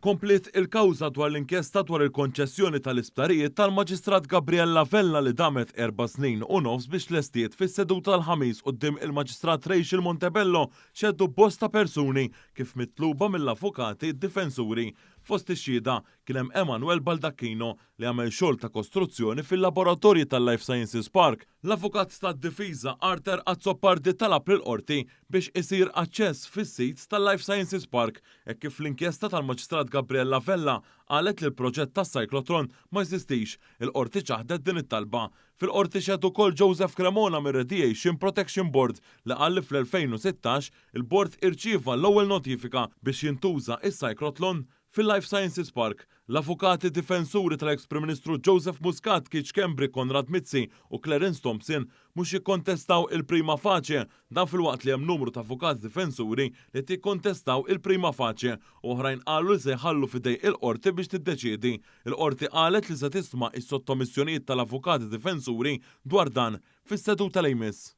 Komplet il-kawża dwar l-inkjesta dwar il-konċessjoni tal-isptarijiet tal-Maġistrat Gabriella Vella li damet 4 snin u nofs biex tlestiet fis-seduta tal-ħamis quddiem il-Maġistrat Rachel Montebello xeddu bosta persuni kif mitluba mill-avukati difensuri. Fost ix-xhieda kien hemm Emanuel Baldacchino li għamel xogħol ta' kostruzzjoni fil-laboratorji tal-Life Sciences Park. L-avukat tad-difiża Arthur Azzopardi talab lill-qorti biex isir aċċess fis-sit tal-Life Sciences Park hekk kif l-inkjesta tal-Maġistrat Gabriella Vella qalet li l-proġett tas-cyclotron ma jeżistix. Il-qorti ċaħdet din it-talba. Fil-qorti xedu ukoll Joseph Cremona mir-Radiation Protection Board li qal li fl-2016 il-bord irċieva l-ewwel notifika biex jintuża is-cyclotron fil-Life Sciences Park. L-avukati difensuri tal-ex Prim Ministru Joseph Muscat, Keith Schembri, Konrad Mizzi u Clarence Thompson mhux jikkontestaw il-prima facie, dan fil-waqt li hemm numru ta' avukati difensuri li tikkontestaw il-prima facie u oħrajn qalu li se jħallu fidej il-qorti biex tiddeċiedi. Il-qorti qalet li se tisma' is-sottomissjonijiet tal-avukati difensuri dwar dan fis-seduta li jmiss.